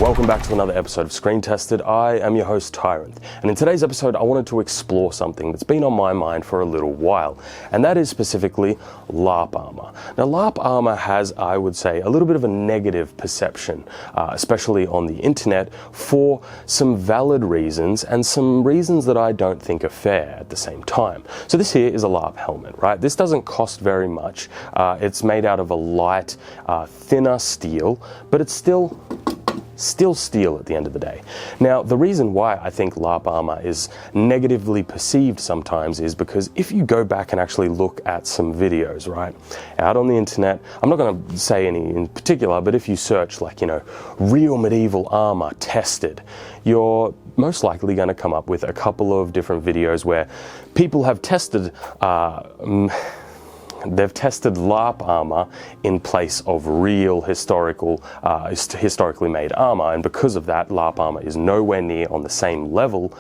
welcome back to another episode of Screen Tested. I am your host Tyrant, and in today's episode I wanted to explore something that's been on my mind for a little while, and that is specifically LARP armor. Now LARP armor has, I would say, a little bit of a negative perception, especially on the internet, for some valid reasons and some reasons that I don't think are fair at the same time. So this here is a LARP helmet, right? This doesn't cost very much. It's made out of a light, thinner steel, but it's still steel at the end of the day. Now, the reason why I think LARP armor is negatively perceived sometimes is because if you go back and actually look at some videos, right, out on the internet, I'm not going to say any in particular, but if you search like, real medieval armor tested, you're most likely going to come up with a couple of different videos where people have tested they've tested LARP armor in place of real historically made armor, and because of that, LARP armor is nowhere near on the same level,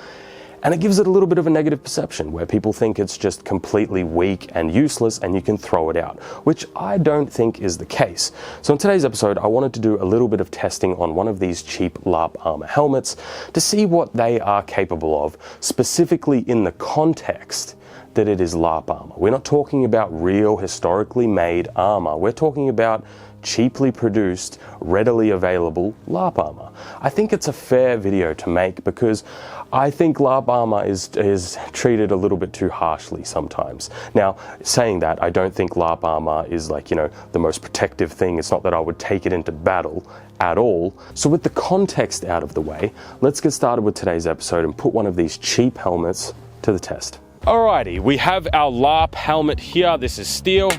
and it gives it a little bit of a negative perception where people think it's just completely weak and useless and you can throw it out, which I don't think is the case. So in today's episode, I wanted to do a little bit of testing on one of these cheap LARP armor helmets to see what they are capable of, specifically in the context that it is LARP armor. We're not talking about real historically made armor. We're talking about cheaply produced, readily available LARP armor. I think it's a fair video to make because I think LARP armor is treated a little bit too harshly sometimes. Now, saying that, I don't think LARP armor is like, the most protective thing. It's not that I would take it into battle at all. So with the context out of the way, let's get started with today's episode and put one of these cheap helmets to the test. Alrighty, we have our LARP helmet here. This is steel,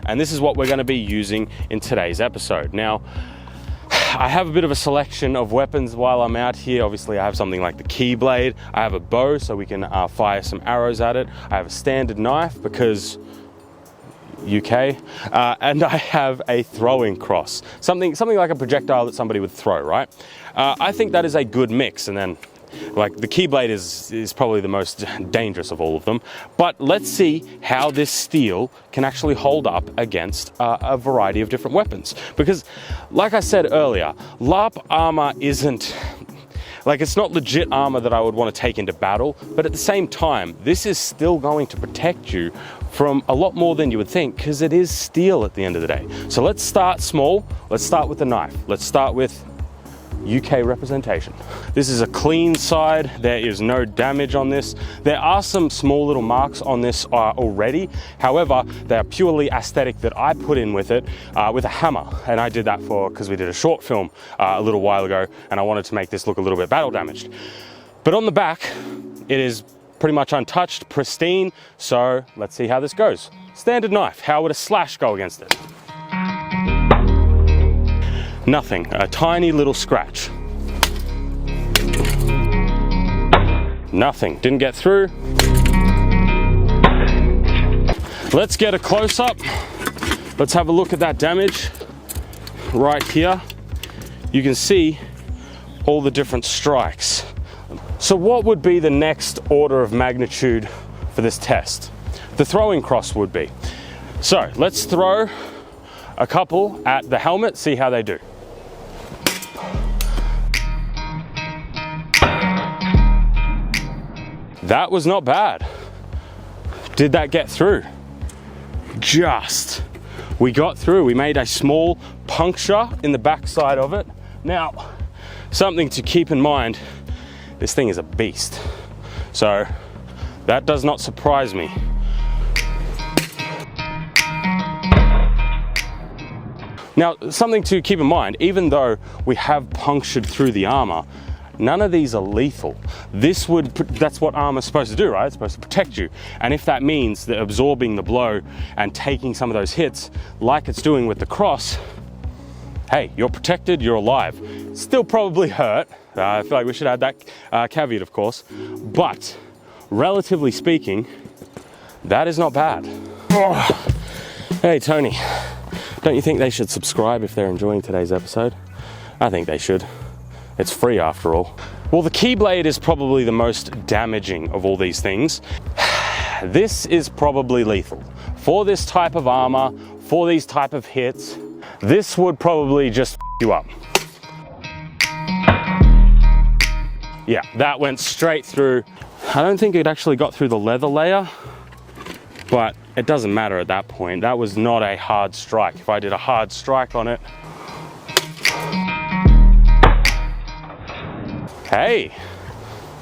and this is what we're going to be using in today's episode. Now, I have a bit of a selection of weapons while I'm out here. Obviously, I have something like the Keyblade. I have a bow so we can fire some arrows at it. I have a standard knife because UK, and I have a throwing cross, something like a projectile that somebody would throw, right? I think that is a good mix, and then like the Keyblade is probably the most dangerous of all of them. But let's see how this steel can actually hold up against a variety of different weapons. Because like I said earlier, LARP armor isn't, like, it's not legit armor that I would want to take into battle, but at the same time, this is still going to protect you from a lot more than you would think, because it is steel at the end of the day. So let's start small. Let's start with the knife. Let's start with UK representation. This is a clean side. There is no damage on this. There are some small little marks on this already. However, they are purely aesthetic that I put in with it with a hammer. And I did that because we did a short film a little while ago, and I wanted to make this look a little bit battle damaged. But on the back, it is pretty much untouched, pristine. So let's see how this goes. Standard knife. How would a slash go against it? Nothing, a tiny little scratch. Nothing, didn't get through. Let's get a close-up. Let's have a look at that damage right here. You can see all the different strikes. So what would be the next order of magnitude for this test? The throwing cross would be. So let's throw a couple at the helmet, see how they do. That was not bad. Did that get through? Just. We got through. We made a small puncture in the backside of it. Now, something to keep in mind, this thing is a beast. So that does not surprise me. Now, something to keep in mind, even though we have punctured through the armor, none of these are lethal. That's what armor's supposed to do, right? It's supposed to protect you. And if that means that absorbing the blow and taking some of those hits, like it's doing with the cross, hey, you're protected, you're alive. Still probably hurt. I feel like we should add that caveat, of course. But relatively speaking, that is not bad. Oh. Hey, Tony, don't you think they should subscribe if they're enjoying today's episode? I think they should. It's free after all. Well, the Keyblade is probably the most damaging of all these things. This is probably lethal. For this type of armor, for these type of hits, this would probably just f you up. Yeah, that went straight through. I don't think it actually got through the leather layer, but it doesn't matter at that point. That was not a hard strike. If I did a hard strike on it. Hey,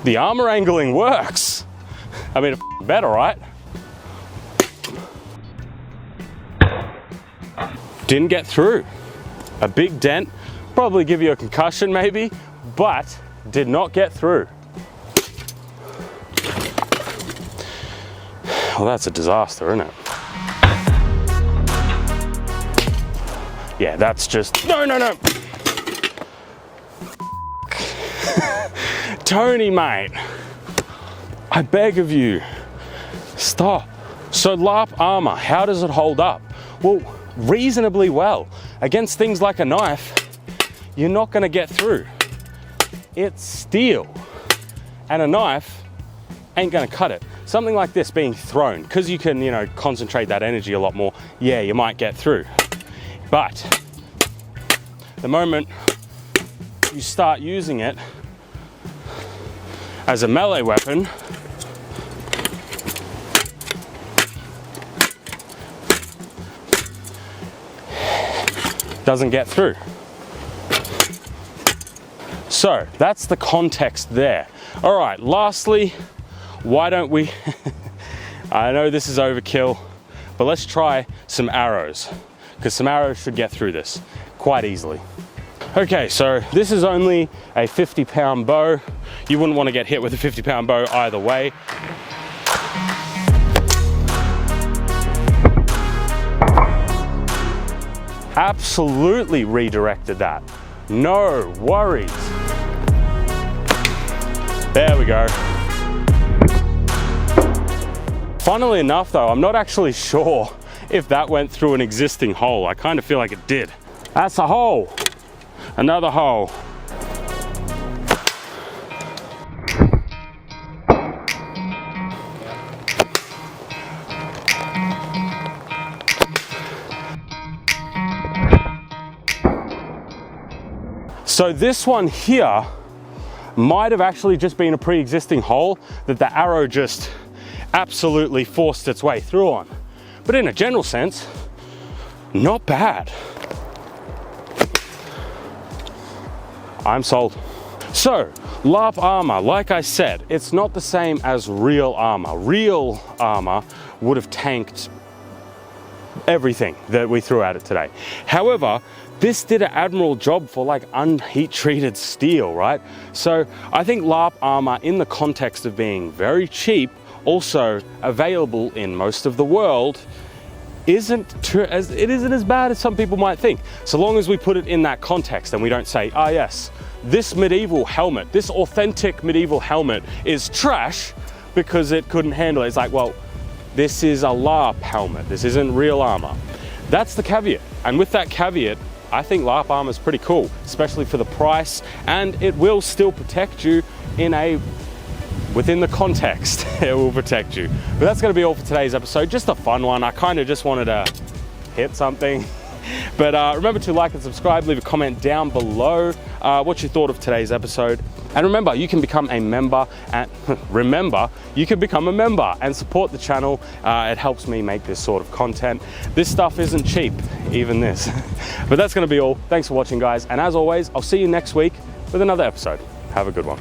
the armor angling works. I mean, better, right? Didn't get through. A big dent, probably give you a concussion maybe, but did not get through. Well, that's a disaster, isn't it? Yeah, that's just, no. Tony, mate, I beg of you, stop. So LARP armor, how does it hold up? Well, reasonably well. Against things like a knife, you're not gonna get through. It's steel, and a knife ain't gonna cut it. Something like this being thrown, because you can, concentrate that energy a lot more, yeah, you might get through. But the moment you start using it as a melee weapon, doesn't get through. So that's the context there. All right, lastly, why don't we, I know this is overkill, but let's try some arrows, because some arrows should get through this quite easily. Okay, so this is only a 50-pound bow. You wouldn't want to get hit with a 50-pound bow either way. Absolutely redirected that. No worries. There we go. Funnily enough though, I'm not actually sure if that went through an existing hole. I kind of feel like it did. That's a hole. Another hole. So this one here might have actually just been a pre-existing hole that the arrow just absolutely forced its way through on. But in a general sense, not bad. I'm sold. So, LARP armor, like I said, it's not the same as real armor. Real armor would have tanked everything that we threw at it today. However, this did an admirable job for like unheat treated steel, right? So I think LARP armor, in the context of being very cheap, also available in most of the world, isn't as bad as some people might think. So long as we put it in that context and we don't say, ah yes, this medieval helmet, this authentic medieval helmet is trash because it couldn't handle it. It's like, well, this is a LARP helmet. This isn't real armor. That's the caveat. And with that caveat, I think LARP armor is pretty cool, especially for the price, and it will still protect you within the context. It will protect you. But that's going to be all for today's episode. Just a fun one. I kind of just wanted to hit something. But remember to like and subscribe, leave a comment down below what you thought of today's episode. And remember, you can become a member and support the channel. It helps me make this sort of content. This stuff isn't cheap, even this. But that's going to be all. Thanks for watching, guys. And as always, I'll see you next week with another episode. Have a good one.